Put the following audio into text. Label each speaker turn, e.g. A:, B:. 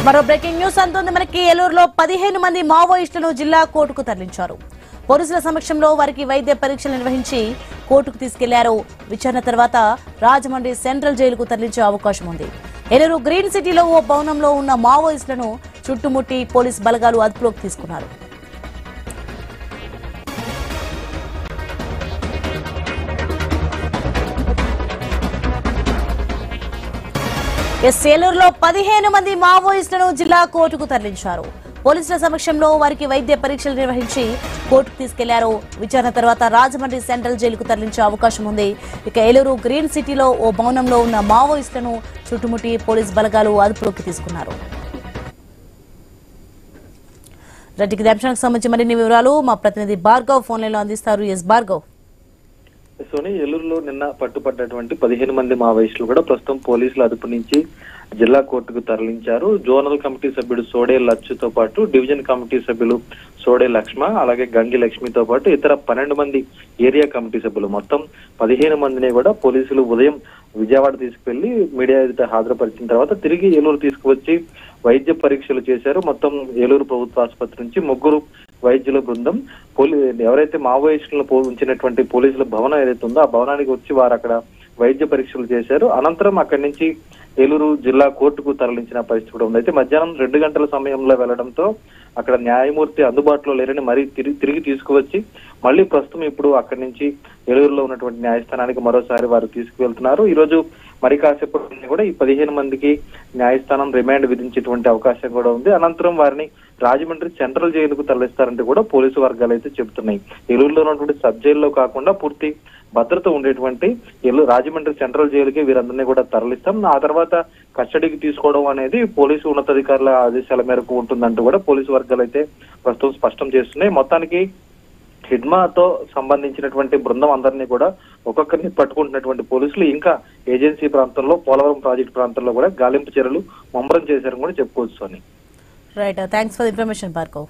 A: మరో breaking news అంటుంది మనకి. ఏలూరులో 15 మంది మావోయిస్టులను జిల్లా కోర్టుకు తరలించారు. పోలీసుల సమక్షంలో వారికి వైద్య పరీక్షలు నిర్వహించి కోర్టుకు తీసుకెళ్లారు. విచారణ తర్వాత రాజమండ్రి సెంట్రల్ జైలుకు తరలించే అవకాశం ఉంది. ఏలూరు గ్రీన్ సిటీలో ఓ భవనంలో ఉన్న మావోయిస్టులను చుట్టుముట్టి పోలీస్ బలగాలు అదుపులోకి తీసుకున్నారు. ఏలూరులో 15 మంది మావోయిస్టులను జిల్లా కోర్టుకు తరలించారు. పోలీసుల సమక్షంలో వారికి వైద్య పరీక్షలు నిర్వహించి కోర్టుకు తీసుకెళ్లారు. విచారణ తర్వాత రాజమండ్రి సెంట్రల్ జైలుకు తరలించే అవకాశం ఉంది. ఇక ఏలూరు గ్రీన్ సిటీలో ఓ భవనంలో ఉన్న మావోయిస్టులను చుట్టుముట్టి పోలీస్ బలగాలు అదుపులోకి తీసుకున్నారు. రెడ్డికి అంశానికి సంబంధించి మరిన్ని వివరాలు మా ప్రతినిధి భార్గవ్ ఫోన్ లైన్ లో అందిస్తారు. ఎస్ భార్గవ్.
B: సోని, ఏలూరులో నిన్న పట్టుపడ్డటువంటి 15 మంది మావోయిస్టులు కూడా ప్రస్తుతం పోలీసుల అదుపు నుంచి జిల్లా కోర్టుకు తరలించారు. జోనల్ కమిటీ సభ్యుడు సోడే లచ్చుతో పాటు డివిజన్ కమిటీ సభ్యులు సోడే లక్ష్మ, అలాగే గంగి లక్ష్మితో పాటు ఇతర 12 మంది ఏరియా కమిటీ సభ్యులు మొత్తం 15 మందిని కూడా పోలీసులు ఉదయం విజయవాడ తీసుకువెళ్లి మీడియా ఎదుట హాజరుపరిచిన తర్వాత తిరిగి ఏలూరు తీసుకువచ్చి వైద్య పరీక్షలు చేశారు. మొత్తం ఏలూరు ప్రభుత్వ ఆసుపత్రి నుంచి 3 వైద్యుల బృందం ఎవరైతే మావోయిస్టులను ఉంచినటువంటి పోలీసుల భవనం ఏదైతే ఉందో ఆ భవనానికి వచ్చి వారు అక్కడ వైద్య పరీక్షలు చేశారు. అనంతరం అక్కడి నుంచి ఏలూరు జిల్లా కోర్టుకు తరలించిన పరిస్థితి కూడా ఉంది. అయితే మధ్యాహ్నం 2 గంటల సమయంలో వెళ్లడంతో అక్కడ న్యాయమూర్తి అందుబాటులో లేరని మరీ తిరిగి తీసుకువచ్చి మళ్ళీ ప్రస్తుతం ఇప్పుడు అక్కడి నుంచి ఏలూరులో ఉన్నటువంటి న్యాయస్థానానికి మరోసారి వారు తీసుకువెళ్తున్నారు. ఈ రోజు మరి కాసేపటి కూడా ఈ 15 మందికి న్యాయస్థానం రిమాండ్ విధించేటువంటి అవకాశం కూడా ఉంది. అనంతరం వారిని రాజమండ్రి సెంట్రల్ జైలుకు తరలిస్తారంటే కూడా పోలీసు వర్గాలు అయితే చెబుతున్నాయి. ఏలూరులో ఉన్నటువంటి సబ్ జైల్లో కాకుండా పూర్తి భద్రత ఉండేటువంటి రాజమండ్రి సెంట్రల్ జైలుకి వీరందరినీ కూడా తరలిస్తాం. ఆ తర్వాత కస్టడీకి తీసుకోవడం అనేది పోలీసు ఉన్నతాధికారుల ఆదేశాల మేరకు ఉంటుందంటూ కూడా పోలీసు వర్గాలు అయితే ప్రస్తుతం స్పష్టం చేస్తున్నాయి. మొత్తానికి హిడ్మాతో సంబంధించినటువంటి బృందం అందరినీ కూడా ఒక్కొక్కరిని పట్టుకుంటున్నటువంటి పోలీసులు ఇంకా ఏజెన్సీ ప్రాంతంలో పోలవరం ప్రాజెక్టు ప్రాంతంలో కూడా గాలింపు చర్యలు ముమ్మరం చేశారని కూడా చెప్పుకోవచ్చు.
A: Right, thanks for the information Bhargav.